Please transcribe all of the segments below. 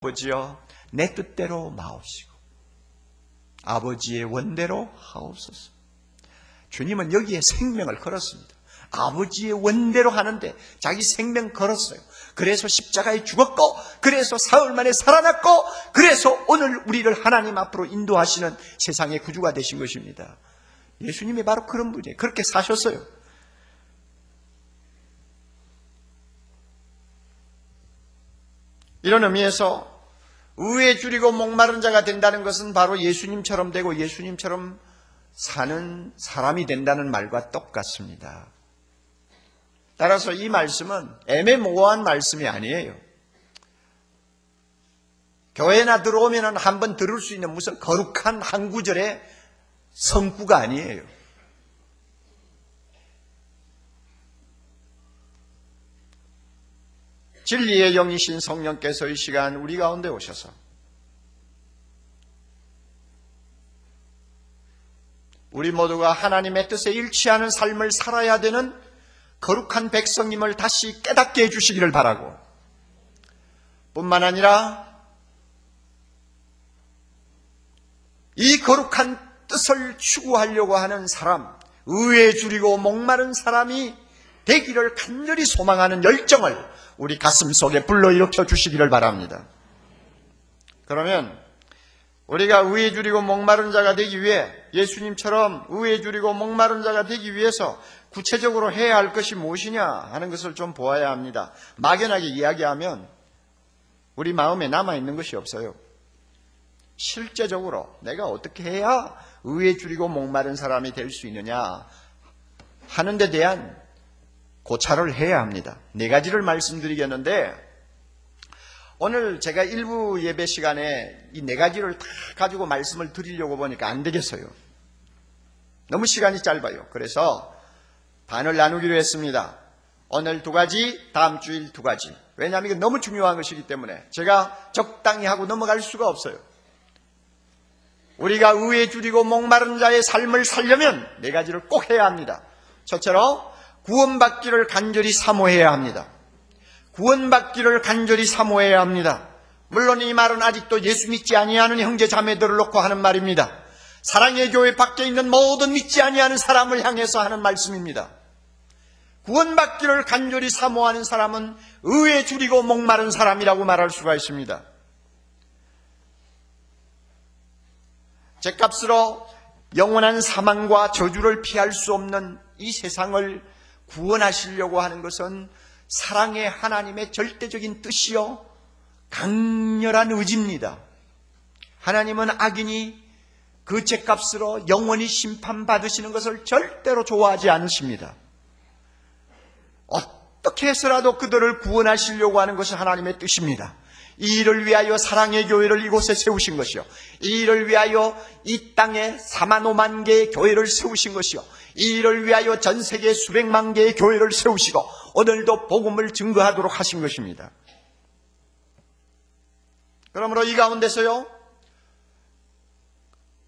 아버지여 내 뜻대로 마옵시고 아버지의 원대로 하옵소서. 주님은 여기에 생명을 걸었습니다. 아버지의 원대로 하는데 자기 생명 걸었어요. 그래서 십자가에 죽었고, 그래서 사흘 만에 살아났고, 그래서 오늘 우리를 하나님 앞으로 인도하시는 세상의 구주가 되신 것입니다. 예수님이 바로 그런 분이에요. 그렇게 사셨어요. 이런 의미에서 의에 줄이고 목마른 자가 된다는 것은 바로 예수님처럼 되고 예수님처럼 사는 사람이 된다는 말과 똑같습니다. 따라서 이 말씀은 애매모호한 말씀이 아니에요. 교회나 들어오면 한번 들을 수 있는 무슨 거룩한 한 구절의 성구가 아니에요. 진리의 영이신 성령께서 이 시간 우리 가운데 오셔서 우리 모두가 하나님의 뜻에 일치하는 삶을 살아야 되는 거룩한 백성임을 다시 깨닫게 해주시기를 바라고, 뿐만 아니라 이 거룩한 뜻을 추구하려고 하는 사람, 의에 줄이고 목마른 사람이 되기를 간절히 소망하는 열정을 우리 가슴 속에 불러일으켜 주시기를 바랍니다. 그러면 우리가 의에 줄이고 목마른 자가 되기 위해, 예수님처럼 의에 줄이고 목마른 자가 되기 위해서 구체적으로 해야 할 것이 무엇이냐 하는 것을 좀 보아야 합니다. 막연하게 이야기하면 우리 마음에 남아있는 것이 없어요. 실제적으로 내가 어떻게 해야 의에 줄이고 목마른 사람이 될 수 있느냐 하는 데 대한 고찰을 해야 합니다. 네 가지를 말씀드리겠는데, 오늘 제가 일부 예배 시간에 이 네 가지를 다 가지고 말씀을 드리려고 보니까 안 되겠어요. 너무 시간이 짧아요. 그래서 반을 나누기로 했습니다. 오늘 두 가지, 다음 주일 두 가지. 왜냐하면 이게 너무 중요한 것이기 때문에 제가 적당히 하고 넘어갈 수가 없어요. 우리가 의에 줄이고 목마른 자의 삶을 살려면 네 가지를 꼭 해야 합니다. 첫째로 구원받기를 간절히 사모해야 합니다. 구원받기를 간절히 사모해야 합니다. 물론 이 말은 아직도 예수 믿지 아니하는 형제 자매들을 놓고 하는 말입니다. 사랑의 교회 밖에 있는 모든 믿지 아니하는 사람을 향해서 하는 말씀입니다. 구원받기를 간절히 사모하는 사람은 의에 줄이고 목마른 사람이라고 말할 수가 있습니다. 죗값으로 영원한 사망과 저주를 피할 수 없는 이 세상을 구원하시려고 하는 것은 사랑의 하나님의 절대적인 뜻이요 강렬한 의지입니다. 하나님은 악인이 그 죗값으로 영원히 심판받으시는 것을 절대로 좋아하지 않으십니다. 어떻게 해서라도 그들을 구원하시려고 하는 것이 하나님의 뜻입니다. 이 일을 위하여 사랑의 교회를 이곳에 세우신 것이요, 이 일을 위하여 이 땅에 4만 5만 개의 교회를 세우신 것이요, 이 일을 위하여 전 세계 수백만 개의 교회를 세우시고 오늘도 복음을 증거하도록 하신 것입니다. 그러므로 이 가운데서요,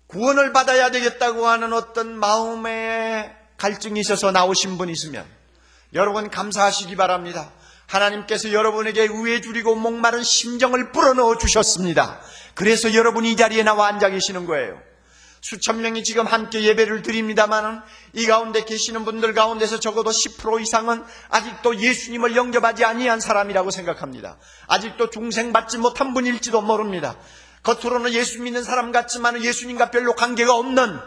구원을 받아야 되겠다고 하는 어떤 마음의 갈증이 있어서 나오신 분이 있으면 여러분 감사하시기 바랍니다. 하나님께서 여러분에게 의에 줄이고 목마른 심정을 불어넣어 주셨습니다. 그래서 여러분이 이 자리에 나와 앉아 계시는 거예요. 수천 명이 지금 함께 예배를 드립니다만 이 가운데 계시는 분들 가운데서 적어도 10% 이상은 아직도 예수님을 영접하지 아니한 사람이라고 생각합니다. 아직도 중생받지 못한 분일지도 모릅니다. 겉으로는 예수 믿는 사람 같지만 예수님과 별로 관계가 없는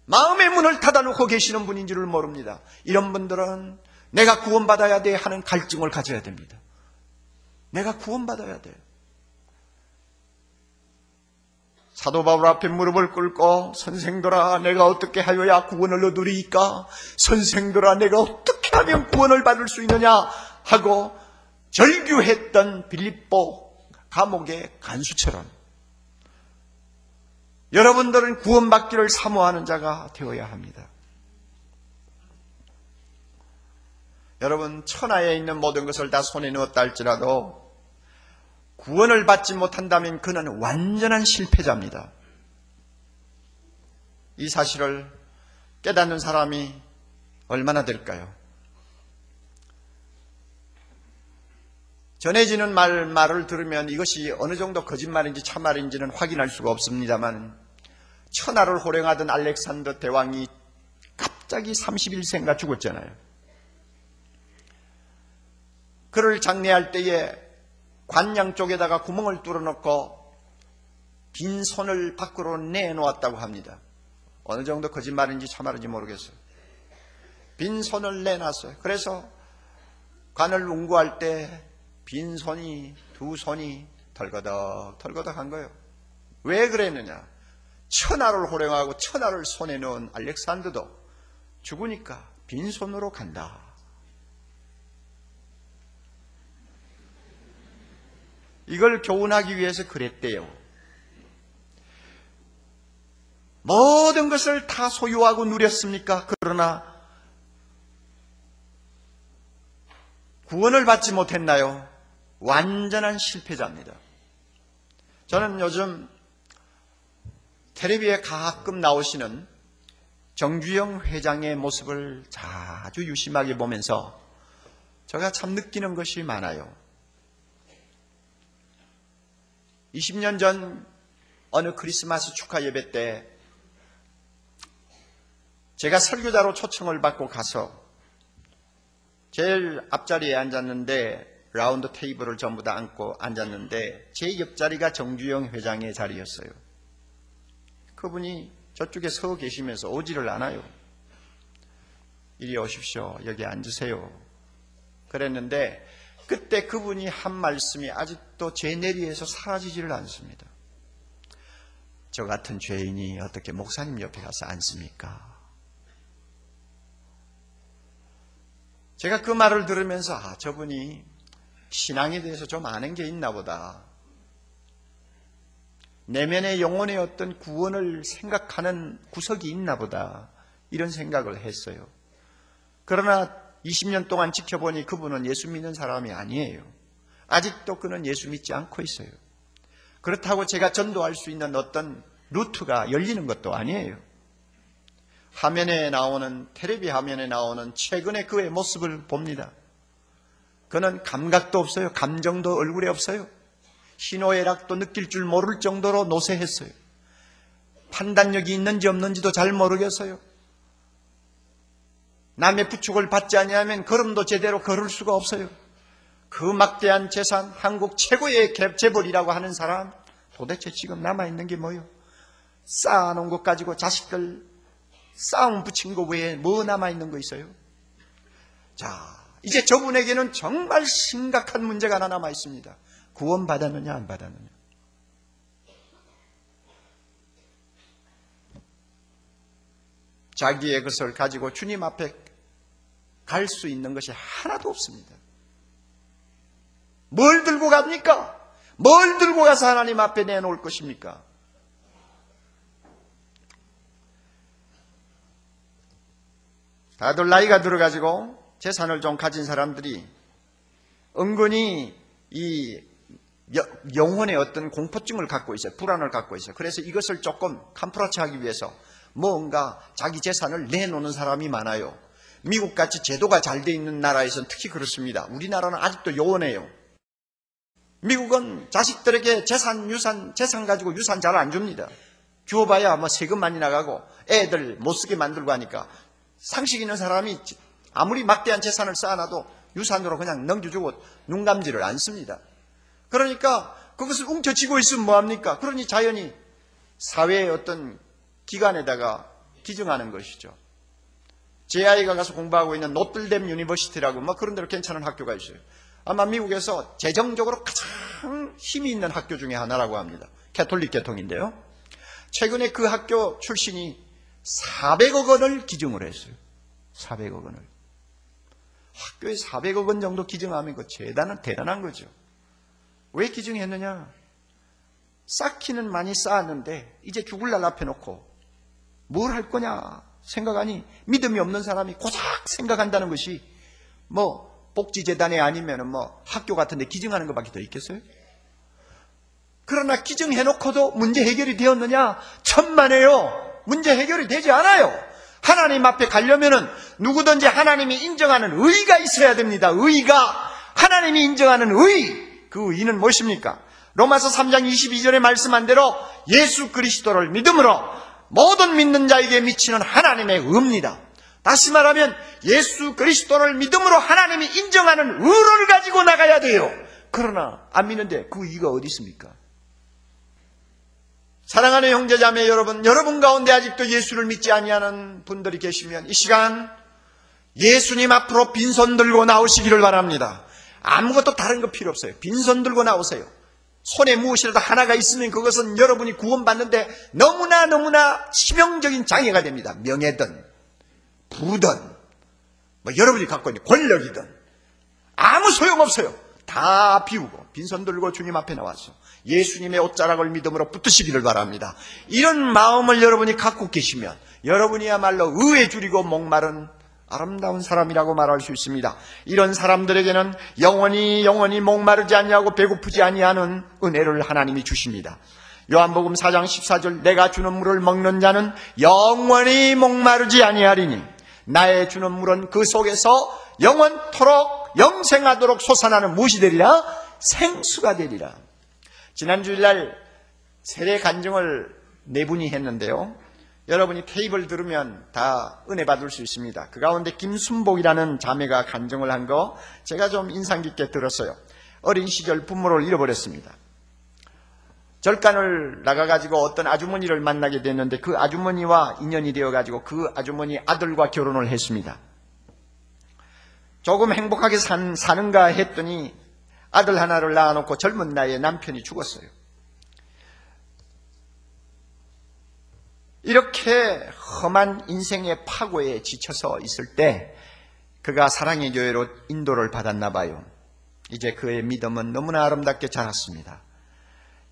마음의 문을 닫아놓고 계시는 분인 줄을 모릅니다. 이런 분들은 내가 구원받아야 돼 하는 갈증을 가져야 됩니다. 내가 구원받아야 돼. 사도 바울 앞에 무릎을 꿇고 선생들아 내가 어떻게 하여야 구원을 얻으리이까? 선생들아 내가 어떻게 하면 구원을 받을 수 있느냐? 하고 절규했던 빌립보 감옥의 간수처럼 여러분들은 구원받기를 사모하는 자가 되어야 합니다. 여러분 천하에 있는 모든 것을 다 손에 넣었다 할지라도 구원을 받지 못한다면 그는 완전한 실패자입니다. 이 사실을 깨닫는 사람이 얼마나 될까요? 전해지는 말을 들으면 이것이 어느 정도 거짓말인지 참말인지는 확인할 수가 없습니다만, 천하를 호령하던 알렉산더 대왕이 갑자기 31세인가 죽었잖아요. 그를 장례할 때에 관양 쪽에다가 구멍을 뚫어놓고 빈 손을 밖으로 내놓았다고 합니다. 어느 정도 거짓말인지 참말인지 모르겠어요. 빈 손을 내놨어요. 그래서 관을 운구할 때 빈 손이, 두 손이 덜거덕 한 거예요. 왜 그랬느냐? 천하를 호령하고 천하를 손에 넣은 알렉산더도 죽으니까 빈손으로 간다. 이걸 교훈하기 위해서 그랬대요. 모든 것을 다 소유하고 누렸습니까? 그러나 구원을 받지 못했나요? 완전한 실패자입니다. 저는 요즘 텔레비에 가끔 나오시는 정주영 회장의 모습을 자주 유심하게 보면서 제가 참 느끼는 것이 많아요. 20년 전 어느 크리스마스 축하 예배 때 제가 설교자로 초청을 받고 가서 제일 앞자리에 앉았는데, 라운드 테이블을 전부 다 앉고 앉았는데 제 옆자리가 정주영 회장의 자리였어요. 그분이 저쪽에 서 계시면서 오지를 않아요. 이리 오십시오. 여기 앉으세요. 그랬는데 그때 그분이 한 말씀이 아직도 제 뇌리에서 사라지지를 않습니다. 저 같은 죄인이 어떻게 목사님 옆에 가서 앉습니까? 제가 그 말을 들으면서 저분이 신앙에 대해서 좀 아는 게 있나 보다. 내면의 영혼의 어떤 구원을 생각하는 구석이 있나 보다. 이런 생각을 했어요. 그러나 20년 동안 지켜보니 그분은 예수 믿는 사람이 아니에요. 아직도 그는 예수 믿지 않고 있어요. 그렇다고 제가 전도할 수 있는 어떤 루트가 열리는 것도 아니에요. 화면에 나오는, 텔레비 화면에 나오는 최근의 그의 모습을 봅니다. 그는 감각도 없어요. 감정도 얼굴에 없어요. 희노애락도 느낄 줄 모를 정도로 노쇠했어요. 판단력이 있는지 없는지도 잘 모르겠어요. 남의 부축을 받지 아니하면 걸음도 제대로 걸을 수가 없어요. 그 막대한 재산, 한국 최고의 재벌이라고 하는 사람, 도대체 지금 남아있는 게 뭐예요? 쌓아놓은 것 가지고 자식들 싸움 붙인 거 외에 뭐 남아있는 거 있어요? 자, 이제 저분에게는 정말 심각한 문제가 하나 남아있습니다. 구원 받았느냐 안 받았느냐. 자기의 것을 가지고 주님 앞에 갈 수 있는 것이 하나도 없습니다. 뭘 들고 갑니까? 뭘 들고 가서 하나님 앞에 내놓을 것입니까? 다들 나이가 들어가지고 재산을 좀 가진 사람들이 은근히 이 영혼의 어떤 공포증을 갖고 있어요. 불안을 갖고 있어요. 그래서 이것을 조금 캄프라치하기 위해서 뭔가 자기 재산을 내놓는 사람이 많아요. 미국같이 제도가 잘 돼 있는 나라에서는 특히 그렇습니다. 우리나라는 아직도 요원해요. 미국은 자식들에게 재산 가지고 유산 잘 안 줍니다. 주어봐야 뭐 세금 많이 나가고 애들 못 쓰게 만들고 하니까 상식 있는 사람이 아무리 막대한 재산을 쌓아놔도 유산으로 그냥 넘겨주고 눈 감지를 않습니다. 그러니까 그것을 웅켜쥐고 있으면 뭐합니까? 그러니 자연히 사회의 어떤 기관에다가 기증하는 것이죠. 제 아이가 가서 공부하고 있는 노틀댐 유니버시티라고 뭐 그런 데로 괜찮은 학교가 있어요. 아마 미국에서 재정적으로 가장 힘이 있는 학교 중에 하나라고 합니다. 캐톨릭 계통인데요. 최근에 그 학교 출신이 400억 원을 기증을 했어요. 400억 원을. 학교에 400억 원 정도 기증하면 그 대단한 거죠. 왜 기증했느냐? 쌓기는 많이 쌓았는데 이제 죽을 날 앞에 놓고 뭘 할 거냐 생각하니 믿음이 없는 사람이 고작 생각한다는 것이 뭐 복지재단에 아니면 뭐 학교 같은 데 기증하는 것밖에 더 있겠어요? 그러나 기증해놓고도 문제 해결이 되었느냐? 천만에요. 문제 해결이 되지 않아요. 하나님 앞에 가려면은 누구든지 하나님이 인정하는 의가 있어야 됩니다. 의가. 하나님이 인정하는 의, 그 의는 무엇입니까? 로마서 3장 22절에 말씀한 대로 예수 그리스도를 믿음으로 모든 믿는 자에게 미치는 하나님의 의입니다. 다시 말하면 예수 그리스도를 믿음으로 하나님이 인정하는 의를 가지고 나가야 돼요. 그러나 안 믿는데 그 의가 어디 있습니까? 사랑하는 형제자매 여러분, 여러분 가운데 아직도 예수를 믿지 아니하는 분들이 계시면 이 시간 예수님 앞으로 빈손 들고 나오시기를 바랍니다. 아무것도 다른 거 필요 없어요. 빈손 들고 나오세요. 손에 무엇이라도 하나가 있으면 그것은 여러분이 구원받는데 너무나 치명적인 장애가 됩니다. 명예든 부든 여러분이 갖고 있는 권력이든 아무 소용없어요. 다 비우고 빈손 들고 주님 앞에 나와서 예수님의 옷자락을 믿음으로 붙드시기를 바랍니다. 이런 마음을 여러분이 갖고 계시면 여러분이야말로 의에 줄이고 목마른 아름다운 사람이라고 말할 수 있습니다. 이런 사람들에게는 영원히 목마르지 아니하고 배고프지 아니하는 은혜를 하나님이 주십니다. 요한복음 4장 14절 내가 주는 물을 먹는 자는 영원히 목마르지 아니하리니 나의 주는 물은 그 속에서 영원토록 영생하도록 솟아나는 무엇이 되리라? 생수가 되리라. 지난 주일날 세례 간증을 네 분이 했는데요. 여러분이 테이블 들으면 다 은혜 받을 수 있습니다. 그 가운데 김순복이라는 자매가 간증을 한 거 제가 좀 인상 깊게 들었어요. 어린 시절 부모를 잃어버렸습니다. 절간을 나가가지고 어떤 아주머니를 만나게 됐는데 그 아주머니와 인연이 되어가지고 그 아주머니 아들과 결혼을 했습니다. 조금 행복하게 사는가 했더니 아들 하나를 낳아놓고 젊은 나이에 남편이 죽었어요. 이렇게 험한 인생의 파고에 지쳐서 있을 때 그가 사랑의 교회로 인도를 받았나 봐요. 이제 그의 믿음은 너무나 아름답게 자랐습니다.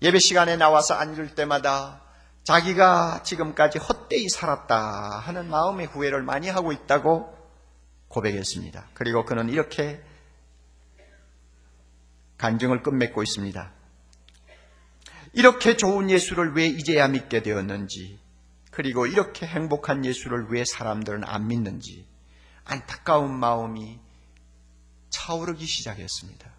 예배 시간에 나와서 앉을 때마다 자기가 지금까지 헛되이 살았다 하는 마음의 후회를 많이 하고 있다고 고백했습니다. 그리고 그는 이렇게 간증을 끝맺고 있습니다. 이렇게 좋은 예수를 왜 이제야 믿게 되었는지, 그리고 이렇게 행복한 예수를 왜 사람들은 안 믿는지 안타까운 마음이 차오르기 시작했습니다.